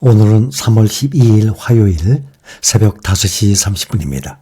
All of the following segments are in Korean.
오늘은 3월 12일 화요일 새벽 5시 30분입니다.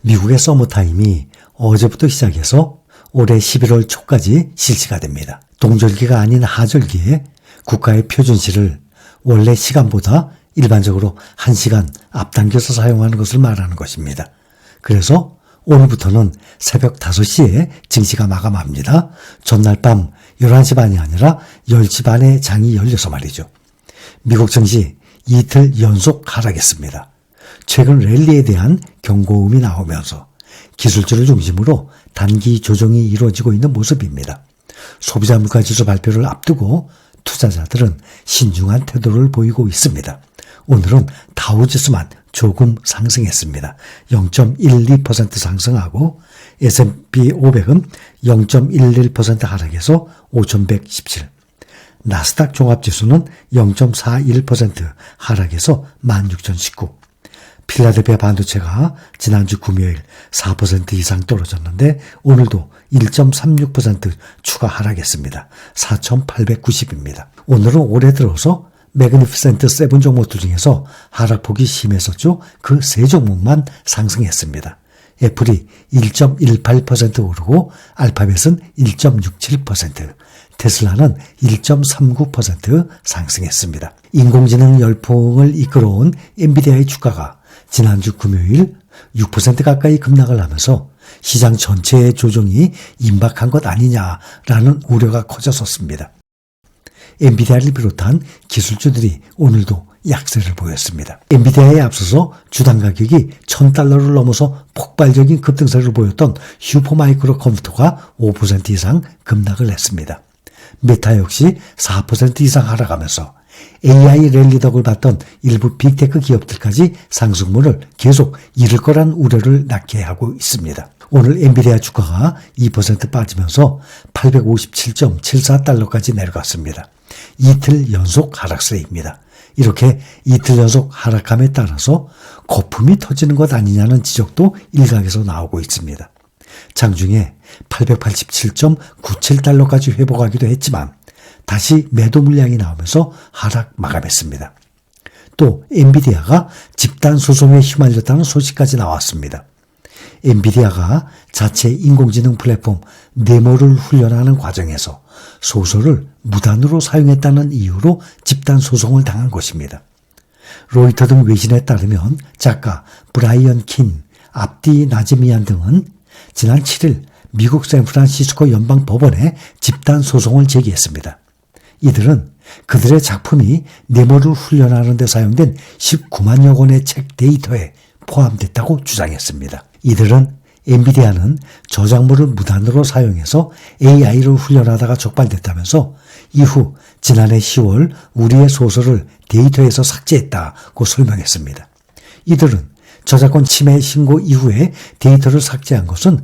미국의 서머타임이 어제부터 시작해서 올해 11월 초까지 실시가 됩니다. 동절기가 아닌 하절기에 국가의 표준시를 원래 시간보다 일반적으로 1시간 앞당겨서 사용하는 것을 말하는 것입니다. 그래서 오늘부터는 새벽 5시에 증시가 마감합니다. 전날 밤 11시 반이 아니라 10시 반에 장이 열려서 말이죠. 미국 증시 이틀 연속 하락했습니다. 최근 랠리에 대한 경고음이 나오면서 기술주를 중심으로 단기 조정이 이루어지고 있는 모습입니다. 소비자 물가지수 발표를 앞두고 투자자들은 신중한 태도를 보이고 있습니다. 오늘은 다우지수만 조금 상승했습니다. 0.12% 상승하고 S&P 500은 0.11% 하락해서 5117. 나스닥 종합지수는 0.41% 하락해서 16,019. 필라델피아 반도체가 지난주 금요일 4% 이상 떨어졌는데 오늘도 1.36% 추가 하락했습니다. 4,890입니다. 오늘은 올해 들어서 매그니피센트 7 종목들 중에서 하락폭이 심했었죠. 그 3종목만 상승했습니다. 애플이 1.18% 오르고 알파벳은 1.67%, 테슬라는 1.39% 상승했습니다. 인공지능 열풍을 이끌어온 엔비디아의 주가가 지난주 금요일 6% 가까이 급락을 하면서 시장 전체의 조정이 임박한 것 아니냐라는 우려가 커졌었습니다. 엔비디아를 비롯한 기술주들이 오늘도 약세를 보였습니다. 엔비디아에 앞서서 주당 가격이 $1,000를 넘어서 폭발적인 급등세를 보였던 슈퍼마이크로 컴퓨터가 5% 이상 급락을 했습니다. 메타 역시 4% 이상 하락하면서 AI 랠리 덕을 봤던 일부 빅테크 기업들까지 상승분을 계속 잃을 거란 우려를 낳게 하고 있습니다. 오늘 엔비디아 주가가 2% 빠지면서 $857.74까지 내려갔습니다. 이틀 연속 하락세입니다. 이렇게 이틀 연속 하락함에 따라서 거품이 터지는 것 아니냐는 지적도 일각에서 나오고 있습니다. 장중에 $887.97까지 회복하기도 했지만 다시 매도 물량이 나오면서 하락 마감했습니다. 또 엔비디아가 집단 소송에 휘말렸다는 소식까지 나왔습니다. 엔비디아가 자체 인공지능 플랫폼 네모를 훈련하는 과정에서 소설을 무단으로 사용했다는 이유로 집단 소송을 당한 것입니다. 로이터 등 외신에 따르면 작가 브라이언 킨, 압디 나즈미안 등은 지난 7일 미국 샌프란시스코 연방법원에 집단 소송을 제기했습니다. 이들은 그들의 작품이 네모를 훈련하는 데 사용된 19만여 권의 책 데이터에 포함됐다고 주장했습니다. 이들은 엔비디아는 저작물을 무단으로 사용해서 AI를 훈련하다가 적발됐다면서 이후 지난해 10월 우리의 소설을 데이터에서 삭제했다고 설명했습니다. 이들은 저작권 침해 신고 이후에 데이터를 삭제한 것은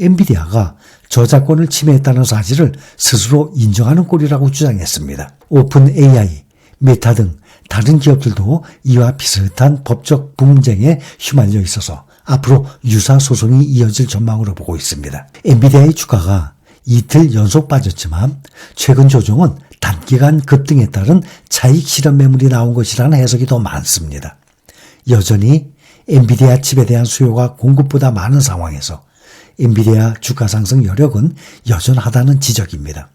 엔비디아가 저작권을 침해했다는 사실을 스스로 인정하는 꼴이라고 주장했습니다. 오픈 AI, 메타 등 다른 기업들도 이와 비슷한 법적 분쟁에 휘말려 있어서 앞으로 유사 소송이 이어질 전망으로 보고 있습니다. 엔비디아의 주가가 이틀 연속 빠졌지만 최근 조정은 단기간 급등에 따른 차익 실현 매물이 나온 것이라는 해석이 더 많습니다. 여전히 엔비디아 칩에 대한 수요가 공급보다 많은 상황에서 엔비디아 주가 상승 여력은 여전하다는 지적입니다.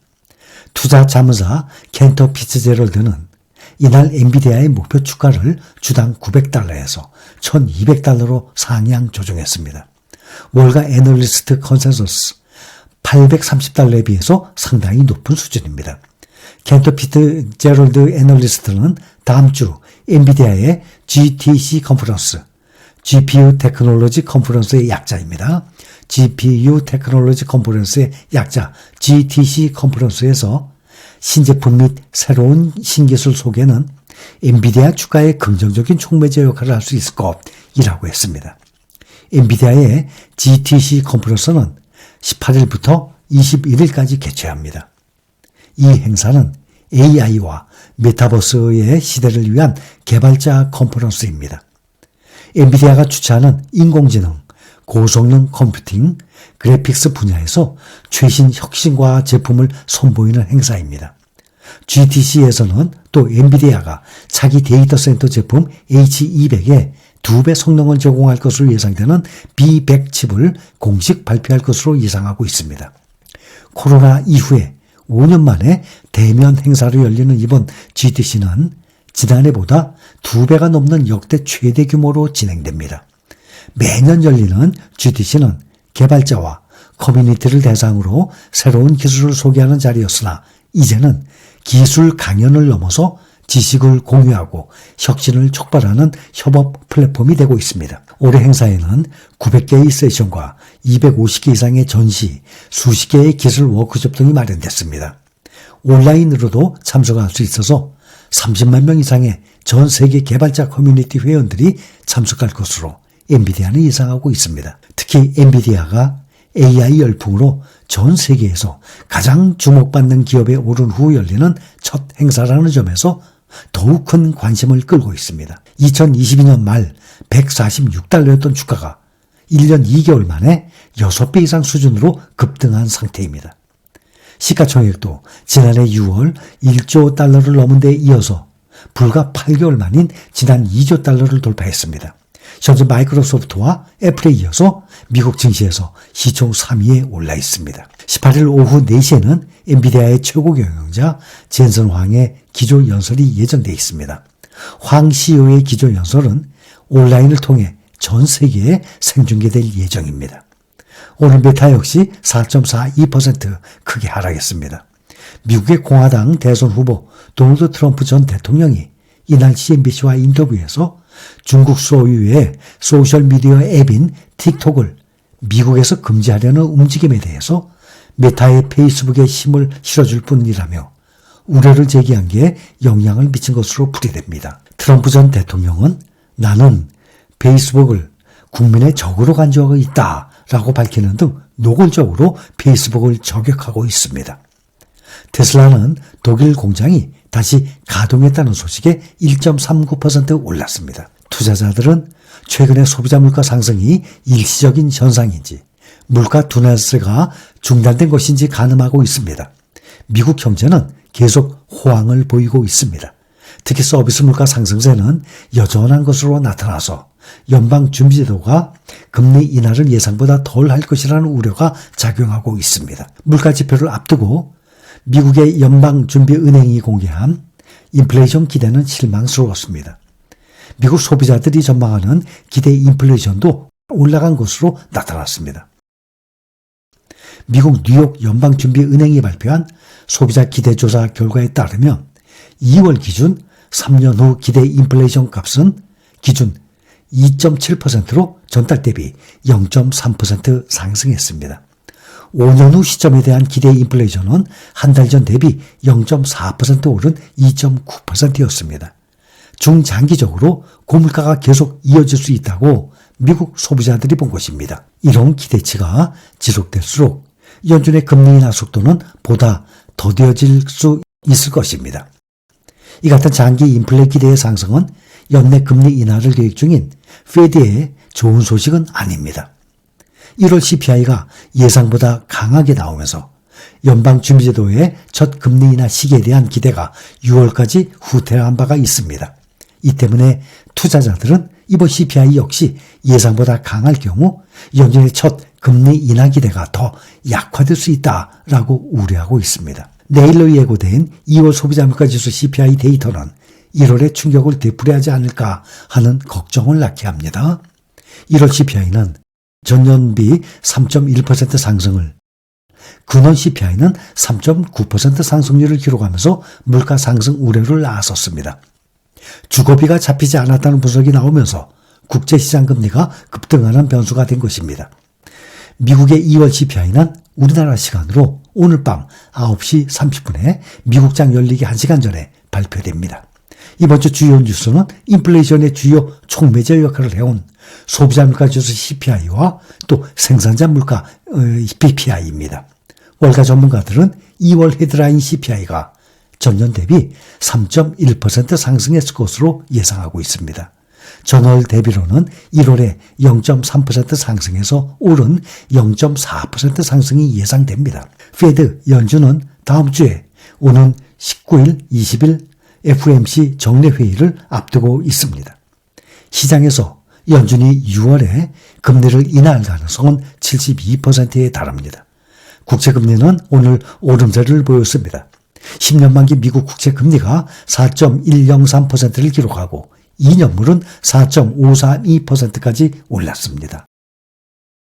투자 자문사 캔터 피츠제럴드는 이날 엔비디아의 목표 주가를 주당 $900에서 $1,200로 상향 조정했습니다. 월가 애널리스트 컨센서스 $830에 비해서 상당히 높은 수준입니다. 캔터 피츠제럴드 애널리스트는 다음 주 엔비디아의 GTC 컨퍼런스, GPU 테크놀로지 컨퍼런스의 약자입니다. GPU 테크놀로지 컨퍼런스의 약자 GTC 컨퍼런스에서 신제품 및 새로운 신기술 소개는 엔비디아 주가의 긍정적인 촉매제 역할을 할 수 있을 것이라고 했습니다. 엔비디아의 GTC 컨퍼런스는 18일부터 21일까지 개최합니다. 이 행사는 AI와 메타버스의 시대를 위한 개발자 컨퍼런스입니다. 엔비디아가 주최하는 인공지능, 고성능 컴퓨팅, 그래픽스 분야에서 최신 혁신과 제품을 선보이는 행사입니다. GTC에서는 또 엔비디아가 차기 데이터 센터 제품 H200에 2배 성능을 제공할 것으로 예상되는 B100 칩을 공식 발표할 것으로 예상하고 있습니다. 코로나 이후에 5년 만에 대면 행사로 열리는 이번 GTC는 지난해보다 2배가 넘는 역대 최대 규모로 진행됩니다. 매년 열리는 GTC는 개발자와 커뮤니티를 대상으로 새로운 기술을 소개하는 자리였으나 이제는 기술 강연을 넘어서 지식을 공유하고 혁신을 촉발하는 협업 플랫폼이 되고 있습니다. 올해 행사에는 900개의 세션과 250개 이상의 전시, 수십 개의 기술 워크숍 등이 마련됐습니다. 온라인으로도 참석할 수 있어서 30만 명 이상의 전 세계 개발자 커뮤니티 회원들이 참석할 것으로 엔비디아는 예상하고 있습니다. 특히 엔비디아가 AI 열풍으로 전 세계에서 가장 주목받는 기업에 오른 후 열리는 첫 행사라는 점에서 더욱 큰 관심을 끌고 있습니다. 2022년 말 146달러였던 주가가 1년 2개월 만에 6배 이상 수준으로 급등한 상태입니다. 시가총액도 지난해 6월 1조 달러를 넘은 데 이어서 불과 8개월 만인 지난 2조 달러를 돌파했습니다. 현재 마이크로소프트와 애플에 이어서 미국 증시에서 시총 3위에 올라 있습니다. 18일 오후 4시에는 엔비디아의 최고 경영자 젠슨 황의 기조연설이 예정되어 있습니다. 황 CEO의 기조연설은 온라인을 통해 전 세계에 생중계될 예정입니다. 오늘 메타 역시 4.42% 크게 하락했습니다. 미국의 공화당 대선 후보 도널드 트럼프 전 대통령이 이날 CNBC와 인터뷰에서 중국 소유의 소셜미디어 앱인 틱톡을 미국에서 금지하려는 움직임에 대해서 메타의 페이스북에 힘을 실어줄 뿐이라며 우려를 제기한 게 영향을 미친 것으로 풀이됩니다. 트럼프 전 대통령은 나는 페이스북을 국민의 적으로 간주하고 있다라고 밝히는 등 노골적으로 페이스북을 저격하고 있습니다. 테슬라는 독일 공장이 다시 가동했다는 소식에 1.39% 올랐습니다. 투자자들은 최근의 소비자 물가 상승이 일시적인 현상인지 물가 둔화세가 중단된 것인지 가늠하고 있습니다. 미국 경제는 계속 호황을 보이고 있습니다. 특히 서비스 물가 상승세는 여전한 것으로 나타나서 연방준비제도가 금리 인하를 예상보다 덜 할 것이라는 우려가 작용하고 있습니다. 물가 지표를 앞두고 미국의 연방준비은행이 공개한 인플레이션 기대는 실망스러웠습니다. 미국 소비자들이 전망하는 기대 인플레이션도 올라간 것으로 나타났습니다. 미국 뉴욕 연방준비은행이 발표한 소비자 기대조사 결과에 따르면 2월 기준 3년 후 기대 인플레이션 값은 기준 2.7%로 전달 대비 0.3% 상승했습니다. 5년 후 시점에 대한 기대 인플레이션은 한 달 전 대비 0.4% 오른 2.9%였습니다. 중장기적으로 고물가가 계속 이어질 수 있다고 미국 소비자들이 본 것입니다. 이런 기대치가 지속될수록 연준의 금리 인하 속도는 보다 더뎌질 수 있을 것입니다. 이 같은 장기 인플레 기대의 상승은 연내 금리 인하를 계획 중인 페드의 좋은 소식은 아닙니다. 1월 CPI가 예상보다 강하게 나오면서 연방준비제도의 첫 금리 인하 시기에 대한 기대가 6월까지 후퇴한 바가 있습니다. 이 때문에 투자자들은 이번 CPI 역시 예상보다 강할 경우 연준의 첫 금리 인하 기대가 더 약화될 수 있다라고 우려하고 있습니다. 내일로 예고된 2월 소비자 물가지수 CPI 데이터는 1월에 충격을 되풀이하지 않을까 하는 걱정을 낳게 합니다. 1월 CPI는 전년비 3.1% 상승을, 근원 CPI는 3.9% 상승률을 기록하면서 물가 상승 우려를 낳았었습니다. 주거비가 잡히지 않았다는 분석이 나오면서 국제시장 금리가 급등하는 변수가 된 것입니다. 미국의 2월 CPI는 우리나라 시간으로 오늘 밤 9시 30분에 미국장 열리기 1시간 전에 발표됩니다. 이번 주 주요 뉴스는 인플레이션의 주요 촉매제 역할을 해온 소비자 물가지수 CPI와 또 생산자 물가 PPI입니다. 월가 전문가들은 2월 헤드라인 CPI가 전년 대비 3.1% 상승했을 것으로 예상하고 있습니다. 전월 대비로는 1월에 0.3% 상승해서 올은 0.4% 상승이 예상됩니다. 페드 연준은 다음 주에 오는 19일, 20일 FOMC 정례 회의를 앞두고 있습니다. 시장에서 연준이 6월에 금리를 인하할 가능성은 72%에 달합니다. 국채금리는 오늘 오름세를 보였습니다. 10년 만기 미국 국채금리가 4.103%를 기록하고 2년물은 4.532%까지 올랐습니다.